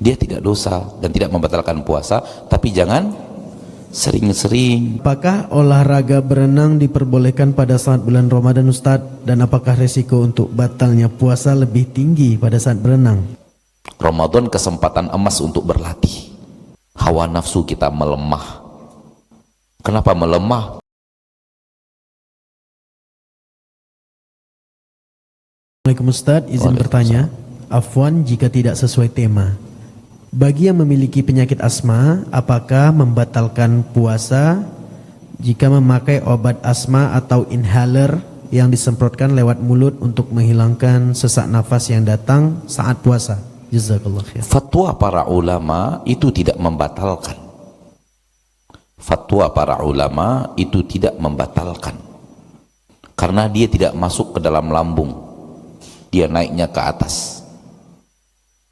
Dia tidak dosa dan tidak membatalkan puasa, tapi jangan sering-sering. Apakah olahraga berenang diperbolehkan pada saat bulan Ramadan, Ustadz? Dan apakah resiko untuk batalnya puasa lebih tinggi pada saat berenang? Ramadan kesempatan emas untuk berlatih. Hawa nafsu kita melemah. Kenapa melemah? Assalamualaikum Ustadz, izin bertanya, afwan jika tidak sesuai tema. Bagi yang memiliki penyakit asma, apakah membatalkan puasa jika memakai obat asma atau inhaler yang disemprotkan lewat mulut untuk menghilangkan sesak nafas yang datang saat puasa? Jazakallah khair. Fatwa para ulama itu tidak membatalkan. Fatwa para ulama itu tidak membatalkan. Karena dia tidak masuk ke dalam lambung. Dia naiknya ke atas.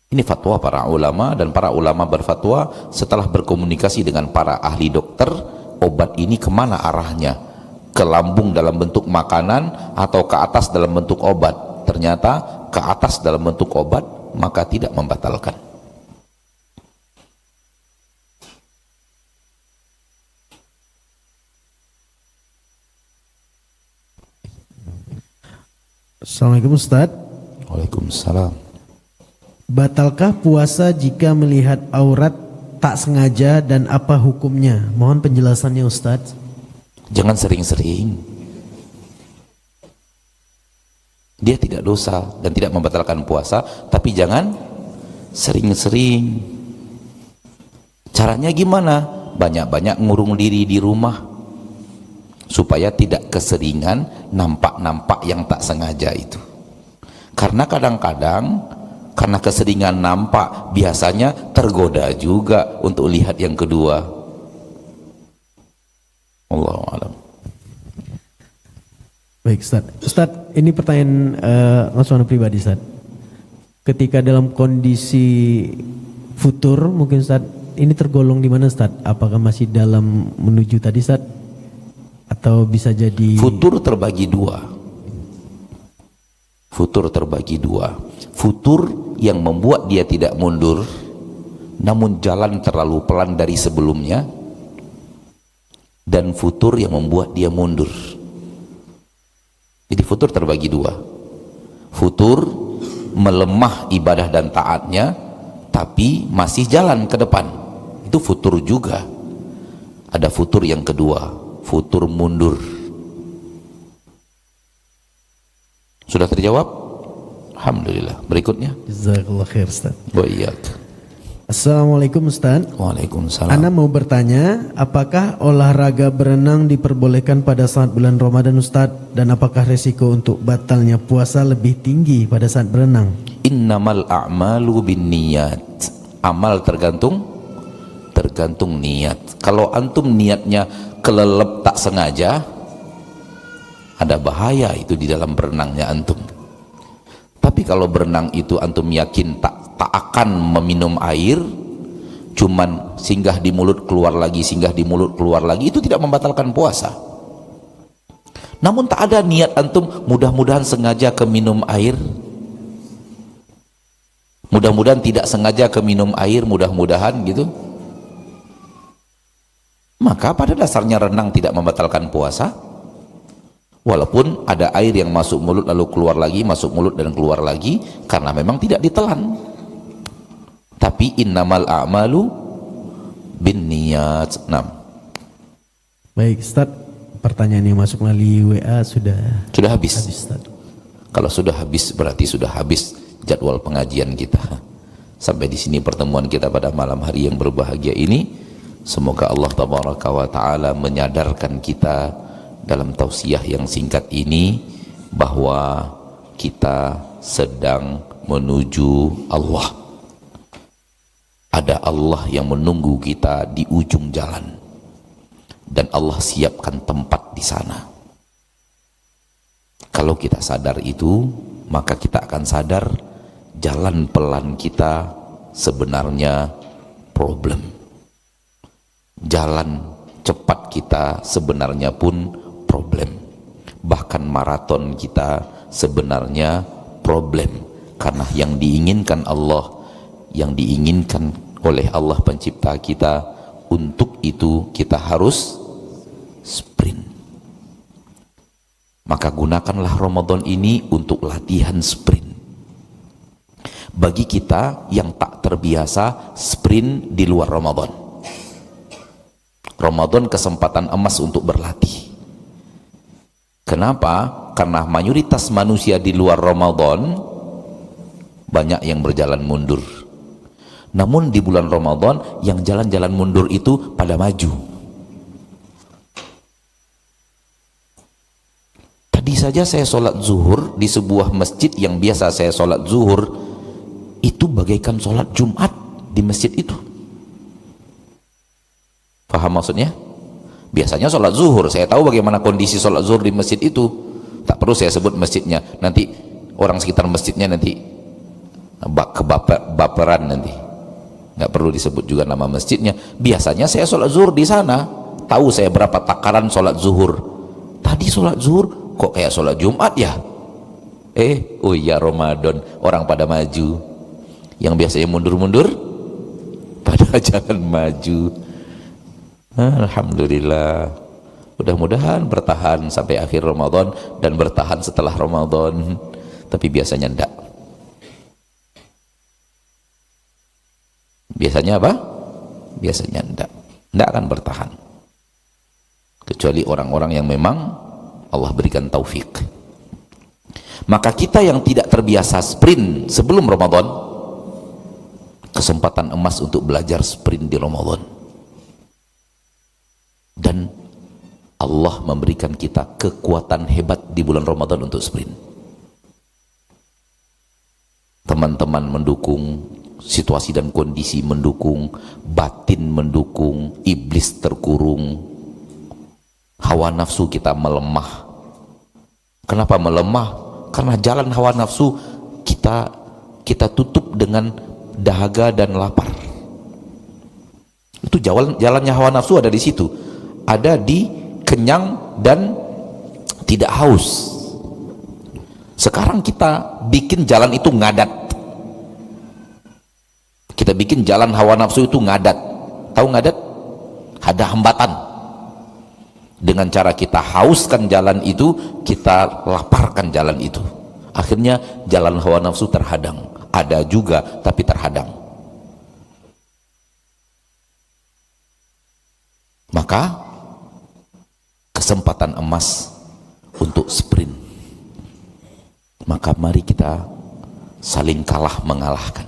Ini fatwa para ulama, dan para ulama berfatwa setelah berkomunikasi dengan para ahli dokter, obat ini kemana arahnya? Ke lambung dalam bentuk makanan atau ke atas dalam bentuk obat? Ternyata ke atas dalam bentuk obat, maka tidak membatalkan. Assalamualaikum Ustadz. Waalaikumsalam. Batalkah puasa jika melihat aurat tak sengaja dan apa hukumnya? Mohon penjelasannya Ustadz. Jangan sering-sering. Dia tidak dosa dan tidak membatalkan puasa, tapi jangan sering-sering. Caranya gimana? Banyak-banyak ngurung diri di rumah supaya tidak keseringan nampak-nampak yang tak sengaja itu. Karena kadang-kadang karena keseringan nampak, biasanya tergoda juga untuk lihat yang kedua. Allahu a'lam. Baik Ustaz. Ustaz, ini pertanyaan langsung pribadi Ustaz. Ketika dalam kondisi futur, mungkin Ustaz, ini tergolong di mana Ustaz? Apakah masih dalam menuju tadi Ustaz? Atau bisa jadi... Futur terbagi dua. Futur terbagi dua. Futur yang membuat dia tidak mundur, namun jalan terlalu pelan dari sebelumnya, dan futur yang membuat dia mundur. Jadi futur terbagi dua. Futur melemah ibadah dan taatnya, tapi masih jalan ke depan. Itu futur juga. Ada futur yang kedua, futur mundur. Sudah terjawab? Alhamdulillah. Berikutnya. Jazakallah khair Ustaz. Wa iyyak. Assalamualaikum Ustaz. Waalaikumsalam. Ana mau bertanya, apakah olahraga berenang diperbolehkan pada saat bulan Ramadan Ustaz? Dan apakah resiko untuk batalnya puasa lebih tinggi pada saat berenang? Innamal a'malu binniyat. Amal tergantung niat. Kalau antum niatnya kelelep tak sengaja, ada bahaya itu di dalam berenangnya antum. Tapi kalau berenang itu antum yakin tak akan meminum air, cuman singgah di mulut keluar lagi, singgah di mulut keluar lagi, itu tidak membatalkan puasa. Namun tak ada niat antum mudah-mudahan sengaja ke minum air, mudah-mudahan tidak sengaja ke minum air, mudah-mudahan gitu, maka pada dasarnya renang tidak membatalkan puasa. Walaupun ada air yang masuk mulut lalu keluar lagi, masuk mulut dan keluar lagi, karena memang tidak ditelan. Tapi innamal a'malu binniyat. Baik Ustaz, pertanyaan yang masuk melalui WA sudah habis. Ustaz. Kalau sudah habis berarti sudah habis jadwal pengajian kita. Sampai di sini pertemuan kita pada malam hari yang berbahagia ini. Semoga Allah tabaraka wa taala menyadarkan kita dalam tausiah yang singkat ini bahwa kita sedang menuju Allah. Ada Allah yang menunggu kita di ujung jalan, dan Allah siapkan tempat di sana. Kalau kita sadar itu, maka kita akan sadar jalan pelan kita sebenarnya problem. Jalan cepat kita sebenarnya pun problem. Bahkan maraton kita sebenarnya problem, karena yang diinginkan Allah yang diinginkan oleh Allah pencipta kita. Untuk itu kita harus sprint. Maka gunakanlah Ramadan ini untuk latihan sprint. Bagi kita yang tak terbiasa sprint di luar Ramadan, Ramadan kesempatan emas untuk berlatih. Kenapa? Karena mayoritas manusia di luar Ramadan banyak yang berjalan mundur. Namun di bulan Ramadan yang jalan-jalan mundur itu pada maju. Tadi saja saya sholat zuhur di sebuah masjid yang biasa saya sholat zuhur, itu bagaikan sholat Jumat di masjid itu. Paham maksudnya? Biasanya sholat zuhur, saya tahu bagaimana kondisi sholat zuhur di masjid itu. Tak perlu saya sebut masjidnya, nanti orang sekitar masjidnya nanti baperan nanti. Nggak perlu disebut juga nama masjidnya. Biasanya saya sholat zuhur di sana, tahu saya berapa takaran sholat zuhur. Tadi sholat zuhur kok kayak sholat Jumat ya? Oh iya Ramadan, orang pada maju. Yang biasanya mundur-mundur pada jalan maju. Alhamdulillah. Mudah-mudahan bertahan sampai akhir Ramadan dan bertahan setelah Ramadan. Tapi biasanya enggak. Biasanya apa? Biasanya enggak akan bertahan. Kecuali orang-orang yang memang Allah berikan taufik. Maka kita yang tidak terbiasa sprint sebelum Ramadan, kesempatan emas untuk belajar sprint di Ramadan. Dan Allah memberikan kita kekuatan hebat di bulan Ramadan untuk sprint. Teman-teman mendukung, situasi dan kondisi mendukung, batin mendukung, iblis terkurung, hawa nafsu kita melemah. Kenapa melemah? Karena jalan hawa nafsu kita tutup dengan dahaga dan lapar. Itu jalannya hawa nafsu ada di situ, ada di kenyang dan tidak haus. Sekarang kita bikin jalan itu ngadat. Kita bikin jalan hawa nafsu itu ngadat. Tahu ngadat? Ada hambatan. Dengan cara kita hauskan jalan itu, kita laparkan jalan itu. Akhirnya jalan hawa nafsu terhadang. Ada juga tapi terhadang. Maka kesempatan emas untuk sprint. Maka mari kita saling kalah mengalahkan.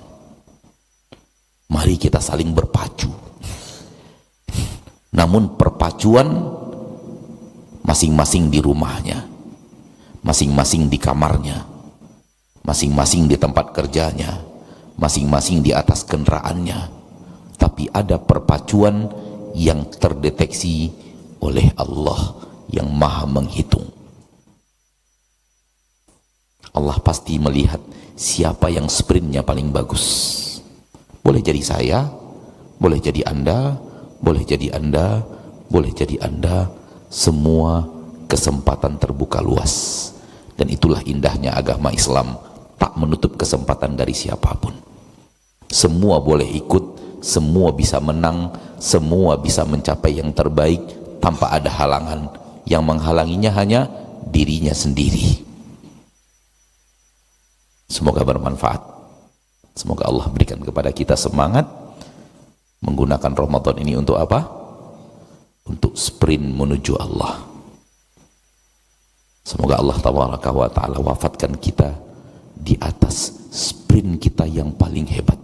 Mari kita saling berpacu. Namun perpacuan masing-masing di rumahnya, masing-masing di kamarnya, masing-masing di tempat kerjanya, masing-masing di atas kendaraannya. Tapi ada perpacuan yang terdeteksi oleh Allah yang maha menghitung. Allah pasti melihat siapa yang sprintnya paling bagus. Boleh jadi saya, boleh jadi Anda, boleh jadi Anda, boleh jadi Anda. Semua kesempatan terbuka luas. Dan itulah indahnya agama Islam, tak menutup kesempatan dari siapapun. Semua boleh ikut, semua bisa menang, semua bisa mencapai yang terbaik tanpa ada halangan. Yang menghalanginya hanya dirinya sendiri. Semoga bermanfaat. Semoga Allah berikan kepada kita semangat menggunakan Ramadan ini untuk apa? Untuk sprint menuju Allah. Semoga Allah Taala wafatkan kita di atas sprint kita yang paling hebat.